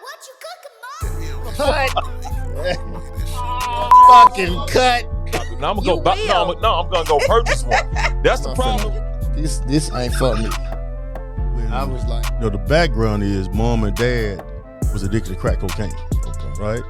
What you cooking, Mom? Cut. Fucking cut. Now I'm gonna go purchase one. That's the problem. This ain't for me. I was like, the background is mom and dad was addicted to crack cocaine. Okay. Right?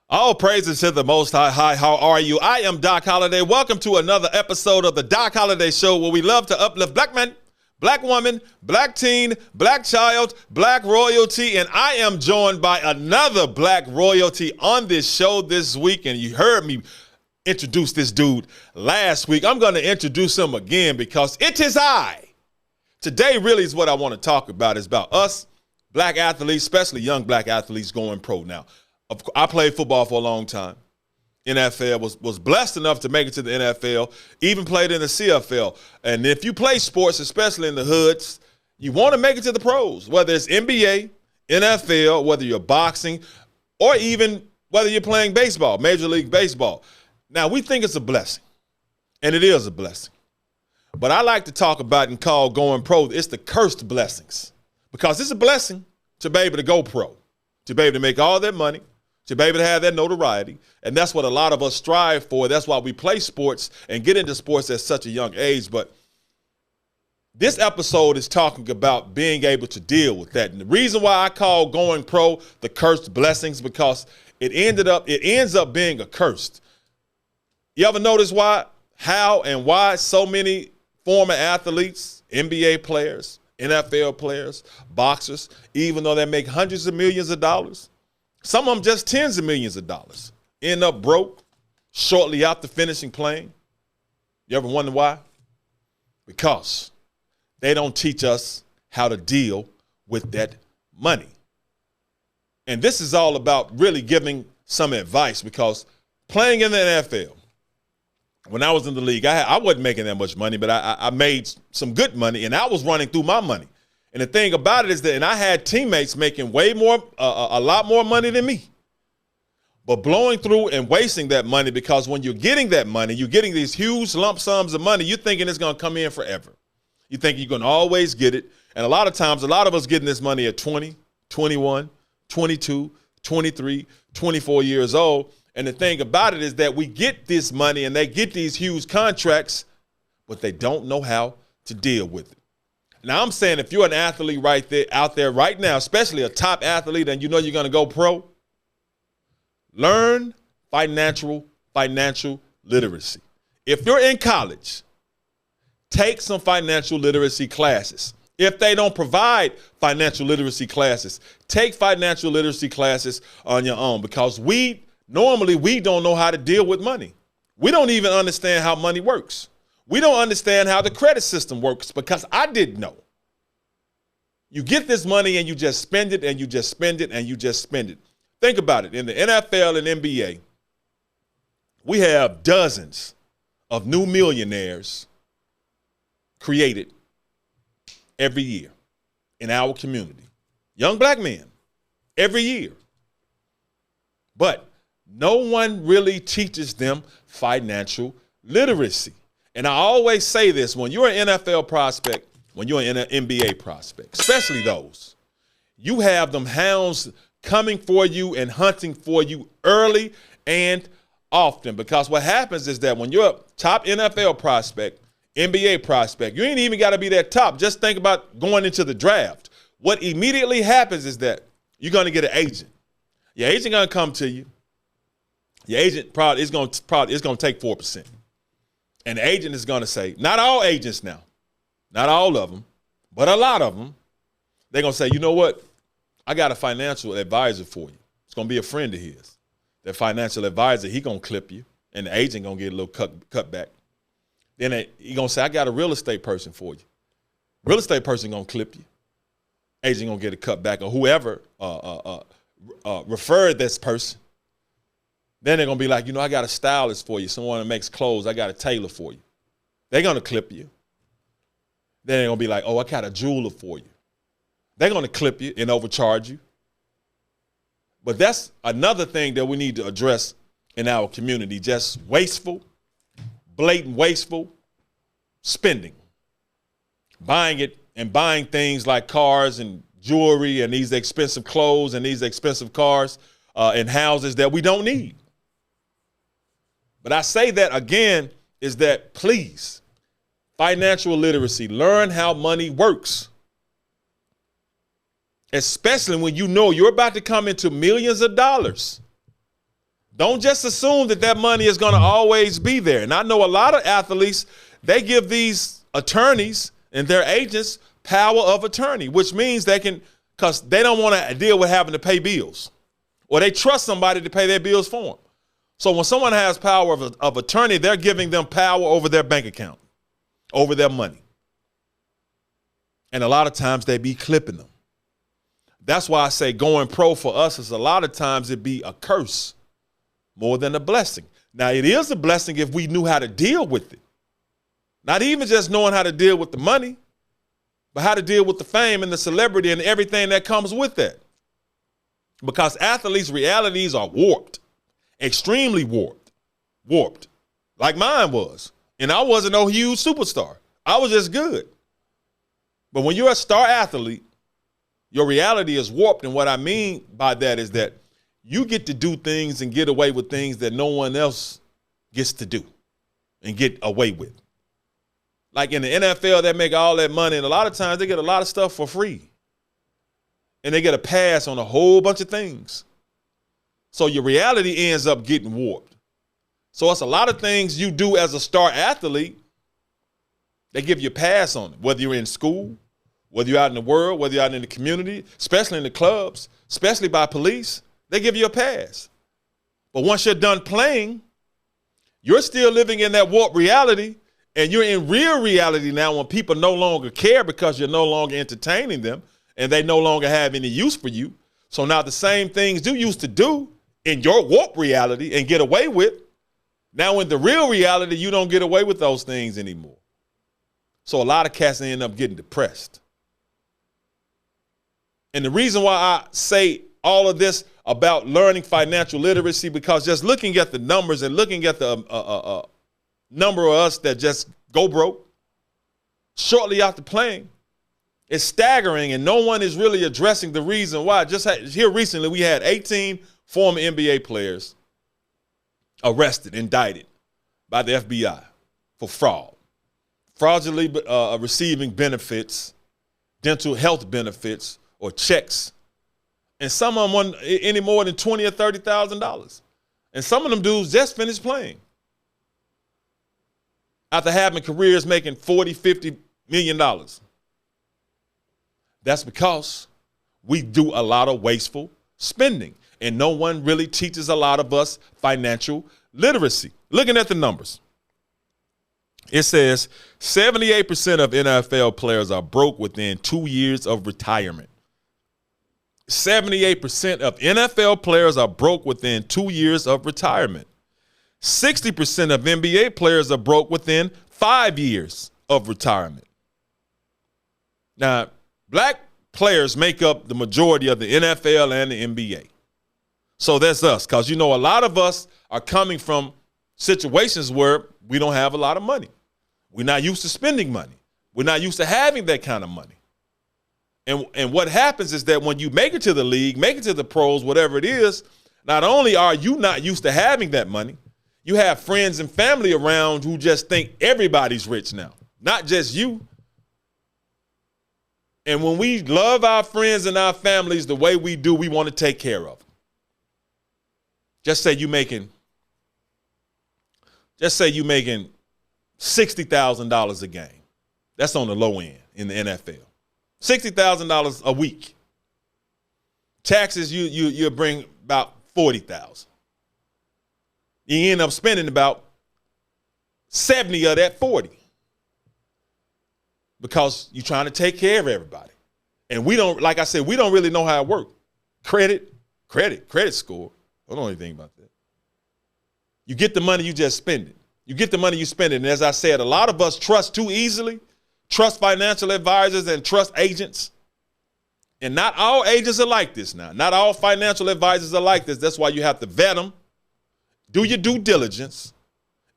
All praises to the Most High. Hi, how are you? I am Doc Holliday. Welcome to another episode of the Doc Holliday Show, where we love to uplift black men, black woman, black teen, black child, black royalty. And I am joined by another black royalty on this show this week. And you heard me introduce this dude last week. I'm going to introduce him again because it is I. Today really is what I want to talk about. Is about us black athletes, especially young black athletes going pro now. I played football for a long time. NFL, was blessed enough to make it to the NFL, even played in the CFL. And if you play sports, especially in the hoods, you want to make it to the pros, whether it's NBA, NFL, whether you're boxing, or even whether you're playing baseball, Major League Baseball. Now, we think it's a blessing, and it is a blessing. But I like to talk about and call going pro, it's the cursed blessings, because it's a blessing to be able to go pro, to be able to make all that money, to be able to have that notoriety. And that's what a lot of us strive for. That's why we play sports and get into sports at such a young age. But this episode is talking about being able to deal with that. And the reason why I call going pro the cursed blessings, because it ends up being a curse. You ever notice how and why so many former athletes, NBA players, NFL players, boxers, even though they make hundreds of millions of dollars, some of them just tens of millions of dollars, end up broke shortly after finishing playing? You ever wonder why? Because they don't teach us how to deal with that money. And this is all about really giving some advice, because playing in the NFL, when I was in the league, I wasn't making that much money, but I made some good money, and I was running through my money. And the thing about it is that, and I had teammates making way more, a lot more money than me, but blowing through and wasting that money, because when you're getting that money, you're getting these huge lump sums of money, you're thinking it's going to come in forever. You think you're going to always get it. And a lot of times, a lot of us getting this money at 20, 21, 22, 23, 24 years old. And the thing about it is that we get this money and they get these huge contracts, but they don't know how to deal with it. Now, I'm saying if you're an athlete right there, out there right now, especially a top athlete, and you know you're going to go pro, learn financial literacy. If you're in college, take some financial literacy classes. If they don't provide financial literacy classes, take financial literacy classes on your own, because normally we don't know how to deal with money. We don't even understand how money works. We don't understand how the credit system works, because I didn't know. You get this money and you just spend it and you just spend it and you just spend it. Think about it. In the NFL and NBA, we have dozens of new millionaires created every year in our community. Young black men, every year. But no one really teaches them financial literacy. And I always say this, when you're an NFL prospect, when you're an NBA prospect, especially those, you have them hounds coming for you and hunting for you early and often. Because what happens is that when you're a top NFL prospect, NBA prospect, you ain't even got to be that top. Just think about going into the draft. What immediately happens is that you're going to get an agent. Your agent going to come to you. Your agent probably is going to take 4%. And the agent is going to say, not all agents now, not all of them, but a lot of them, they're going to say, you know what? I got a financial advisor for you. It's going to be a friend of his. That financial advisor, he going to clip you, and the agent going to get a little cut back. Then he going to say, I got a real estate person for you. Real estate person going to clip you. Agent going to get a cut back, or whoever referred this person. Then they're going to be like, you know, I got a stylist for you, someone that makes clothes. I got a tailor for you. They're going to clip you. Then they're going to be like, oh, I got a jeweler for you. They're going to clip you and overcharge you. But that's another thing that we need to address in our community, just blatant wasteful spending. Buying it and buying things like cars and jewelry and these expensive clothes and these expensive cars and houses that we don't need. But I say that again is that please, financial literacy, learn how money works. Especially when you know you're about to come into millions of dollars. Don't just assume that that money is going to always be there. And I know a lot of athletes, they give these attorneys and their agents power of attorney, which means they can, because they don't want to deal with having to pay bills, or they trust somebody to pay their bills for them. So when someone has power of attorney, they're giving them power over their bank account, over their money. And a lot of times they be clipping them. That's why I say going pro for us is a lot of times it be a curse more than a blessing. Now, it is a blessing if we knew how to deal with it. Not even just knowing how to deal with the money, but how to deal with the fame and the celebrity and everything that comes with that. Because athletes' realities are warped, extremely warped, like mine was. And I wasn't no huge superstar. I was just good. But when you're a star athlete, your reality is warped. And what I mean by that is that you get to do things and get away with things that no one else gets to do and get away with. Like in the NFL, they make all that money, and a lot of times they get a lot of stuff for free. And they get a pass on a whole bunch of things. So your reality ends up getting warped. So it's a lot of things you do as a star athlete, they give you a pass on it, whether you're in school, whether you're out in the world, whether you're out in the community, especially in the clubs, especially by police, they give you a pass. But once you're done playing, you're still living in that warped reality, and you're in real reality now when people no longer care because you're no longer entertaining them and they no longer have any use for you. So now the same things you used to do in your warped reality and get away with, now in the real reality, you don't get away with those things anymore. So a lot of cats end up getting depressed. And the reason why I say all of this about learning financial literacy, because just looking at the numbers and looking at the number of us that just go broke shortly after playing, it's staggering, and no one is really addressing the reason why. Just here recently, we had 18 former NBA players arrested, indicted by the FBI for fraud, fraudulently receiving benefits, dental health benefits, or checks, and some of them won any more than $20,000 or $30,000, and some of them dudes just finished playing after having careers making $40, $50 million. That's because we do a lot of wasteful spending, and no one really teaches a lot of us financial literacy. Looking at the numbers, it says 78% of NFL players are broke within 2 years of retirement. 78% of NFL players are broke within 2 years of retirement. 60% of NBA players are broke within 5 years of retirement. Now, black players make up the majority of the NFL and the NBA. So that's us, because a lot of us are coming from situations where we don't have a lot of money. We're not used to spending money. We're not used to having that kind of money. And what happens is that when you make it to the league, make it to the pros, whatever it is, not only are you not used to having that money, you have friends and family around who just think everybody's rich now, not just you. And when we love our friends and our families the way we do, we want to take care of them. Just say you're making $60,000 a game. That's on the low end in the NFL. $60,000 a week. Taxes, you bring about $40,000. You end up spending about 70 of that 40 because you're trying to take care of everybody. And we don't, like I said, we don't really know how it works. Credit score. I don't know anything about that. You get the money, you just spend it. You get the money, you spend it. And as I said, a lot of us trust too easily, trust financial advisors and trust agents. And not all agents are like this now. Not all financial advisors are like this. That's why you have to vet them, do your due diligence,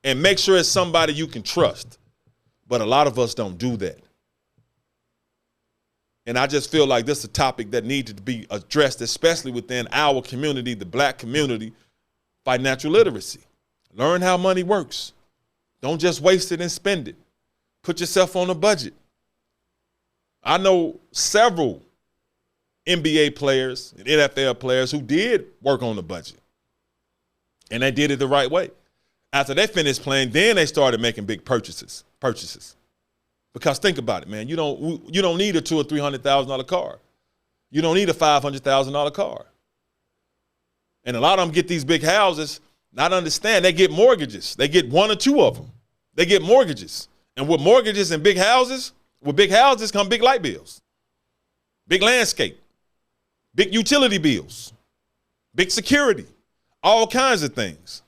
and make sure it's somebody you can trust. But a lot of us don't do that. And I just feel like this is a topic that needed to be addressed, especially within our community, the black community, financial literacy. Learn how money works. Don't just waste it and spend it. Put yourself on a budget. I know several NBA players and NFL players who did work on the budget. And they did it the right way. After they finished playing, then they started making big purchases. Because think about it, man. You don't need a $200,000 or $300,000 car. You don't need a $500,000 car. And a lot of them get these big houses, not understand. They get mortgages. They get one or two of them. They get mortgages. And with mortgages and big houses, with big houses come big light bills, big landscape, big utility bills, big security, all kinds of things.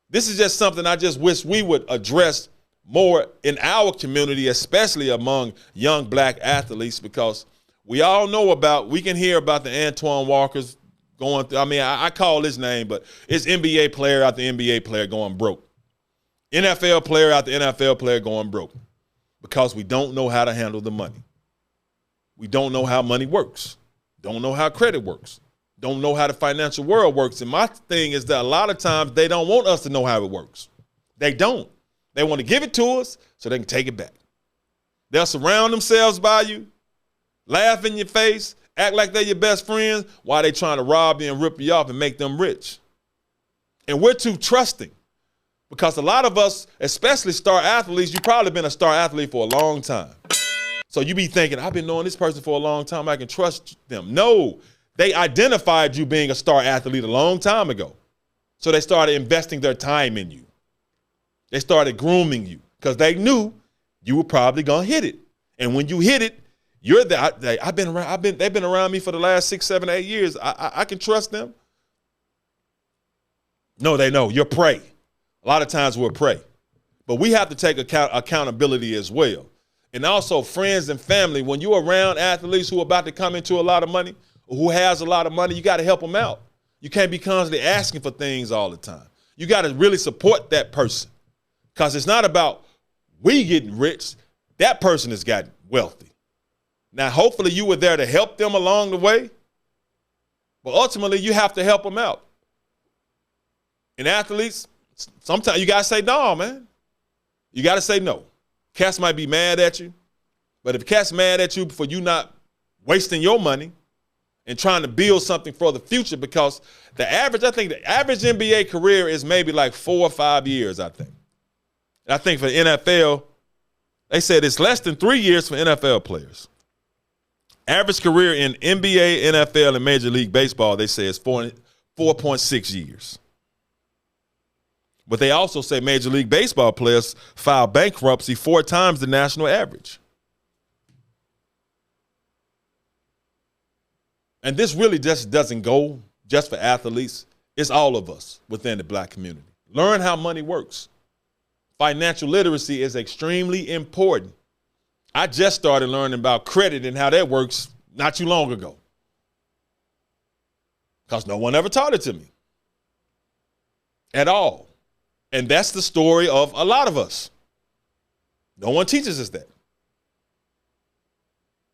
This is just something I just wish we would address more in our community, especially among young black athletes, because we all know we can hear about the Antoine Walkers going through. I mean, I call his name, but it's NBA player after NBA player going broke. NFL player after NFL player going broke because we don't know how to handle the money. We don't know how money works. Don't know how credit works. Don't know how the financial world works. And my thing is that a lot of times they don't want us to know how it works. They don't. They want to give it to us so they can take it back. They'll surround themselves by you, laugh in your face, act like they're your best friends while they're trying to rob you and rip you off and make them rich. And we're too trusting because a lot of us, especially star athletes, you've probably been a star athlete for a long time. So you be thinking, I've been knowing this person for a long time. I can trust them. No, they identified you being a star athlete a long time ago. So they started investing their time in you. They started grooming you because they knew you were probably going to hit it. And when you hit it, they've been around me for the last 6, 7, 8 years. I can trust them. No, they know you're prey. A lot of times we're prey. But we have to take accountability as well. And also friends and family, when you're around athletes who are about to come into a lot of money, or who has a lot of money, you got to help them out. You can't be constantly asking for things all the time. You got to really support that person because it's not about we getting rich. That person has gotten wealthy. Now, hopefully you were there to help them along the way, but ultimately you have to help them out. And athletes, sometimes you got to say no, man. You got to say no. Cats might be mad at you, but if Cat's mad at you for you not wasting your money and trying to build something for the future, because I think the average NBA career is maybe like 4 or 5 years, I think. And I think for the NFL, they said it's less than 3 years for NFL players. Average career in NBA, NFL, and Major League Baseball, they say is 4.6 years. But they also say Major League Baseball players file bankruptcy 4 times the national average. And this really just doesn't go just for athletes. It's all of us within the black community. Learn how money works. Financial literacy is extremely important. I just started learning about credit and how that works not too long ago because no one ever taught it to me at all. And that's the story of a lot of us. No one teaches us that.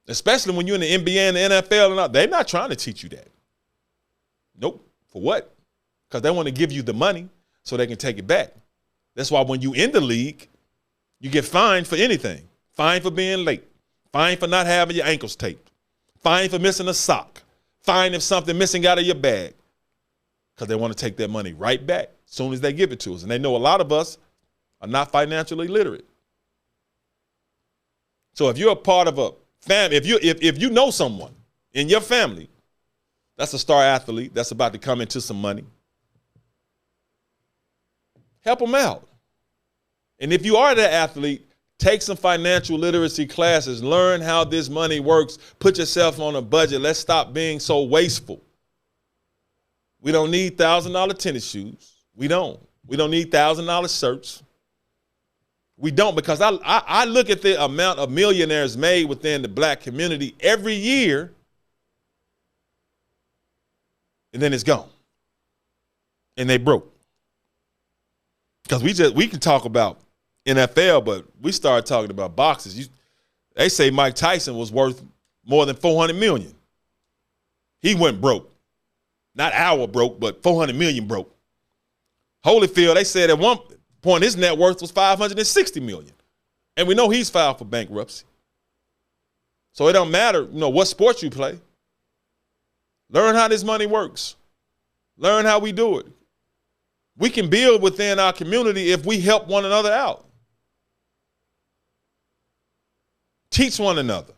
Especially when you're in the NBA and the NFL, they're not trying to teach you that. Nope. For what? Because they want to give you the money so they can take it back. That's why when you in the league, you get fined for anything. Fined for being late. Fined for not having your ankles taped. Fined for missing a sock. Fined if something missing out of your bag. Because they want to take that money right back as soon as they give it to us. And they know a lot of us are not financially literate. So if you're a part of a family, if you know someone in your family that's a star athlete that's about to come into some money, help them out. And if you are that athlete, take some financial literacy classes, learn how this money works, put yourself on a budget. Let's stop being so wasteful. We don't need $1,000 tennis shoes. We don't need $1,000 shirts. We don't, because I look at the amount of millionaires made within the black community every year, and then it's gone. And they broke. Because we can talk about NFL, but we started talking about boxes. They say Mike Tyson was worth more than $400 million. He went broke. Not our broke, but $400 million broke. Holyfield, they said at one point his net worth was $560 million. And we know he's filed for bankruptcy. So it don't matter, what sport you play. Learn how this money works. Learn how we do it. We can build within our community if we help one another out. Teach one another.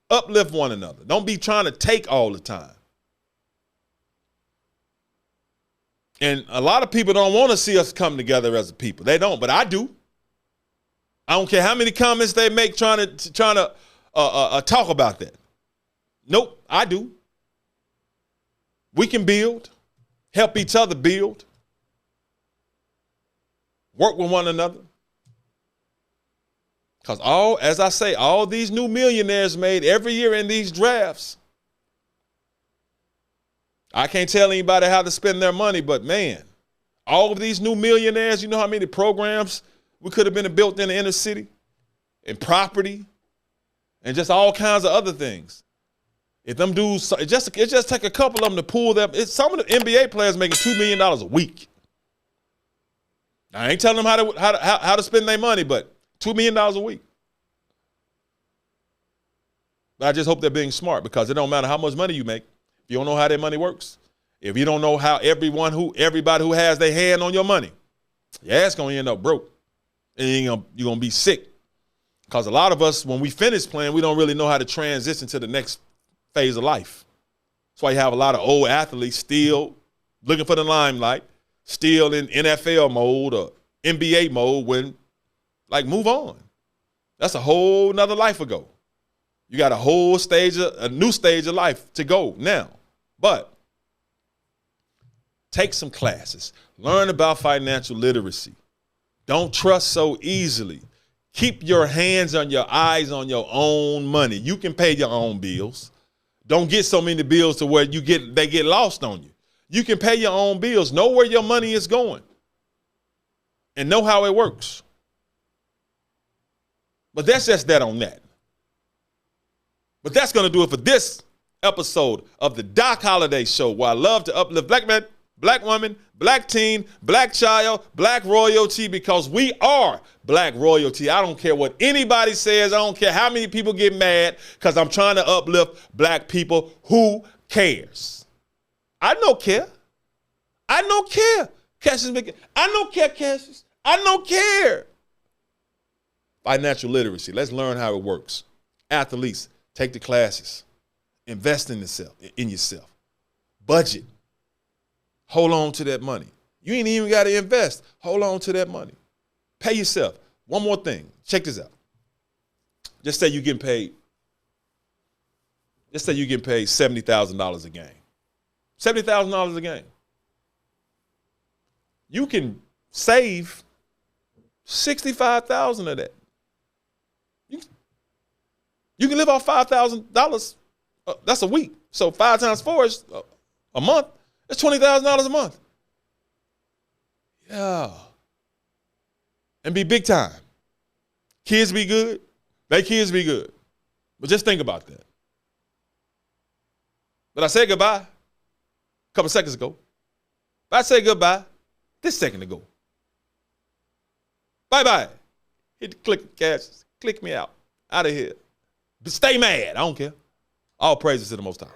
Uplift one another. Don't be trying to take all the time. And a lot of people don't want to see us come together as a people. They don't, but I do. I don't care how many comments they make trying to talk about that. Nope, I do. We can build, help each other build, work with one another. Because as I say, all these new millionaires made every year in these drafts. I can't tell anybody how to spend their money, but man, all of these new millionaires, you know how many programs we could have been built in the inner city and property and just all kinds of other things. If them dudes, it just take a couple of them to pull them. Some of the NBA players making $2 million a week. I ain't telling them how to spend their money, but $2 million a week. But I just hope they're being smart, because it don't matter how much money you make. If you don't know how that money works, if you don't know how everybody who has their hand on your money, your ass gonna end up broke. And you're gonna be sick. Because a lot of us, when we finish playing, we don't really know how to transition to the next phase of life. That's why you have a lot of old athletes still looking for the limelight, still in NFL mode or NBA mode when, move on. That's a whole nother life ago. You got a new stage of life to go now. But take some classes. Learn about financial literacy. Don't trust so easily. Keep your hands on your eyes on your own money. You can pay your own bills. Don't get so many bills to where they get lost on you. You can pay your own bills. Know where your money is going. And know how it works. But that's just that on that. But that's going to do it for this episode of the Doc Holliday Show, where I love to uplift black men, black women, black teen, black child, black royalty, because we are black royalty. I don't care what anybody says. I don't care how many people get mad, because I'm trying to uplift black people. Who cares? I don't care. I don't care. Cassius, I don't care, Cassius. I don't care. Financial literacy. Let's learn how it works. Athletes, take the classes. Invest in yourself. Budget. Hold on to that money. You ain't even got to invest. Hold on to that money. Pay yourself. One more thing. Check this out. Just say you're getting paid. Just say you're getting paid $70,000 a game. $70,000 a game. You can save $65,000 of that. You can live off $5,000. That's a week. So 5 times 4 is a month. That's $20,000 a month. Yeah. And be big time. Kids be good. They kids be good. But just think about that. But I said goodbye a couple seconds ago. But I said goodbye this second ago. Bye-bye. Hit the click, cash. Click me out. Out of here. But stay mad. I don't care. All praises to the Most High.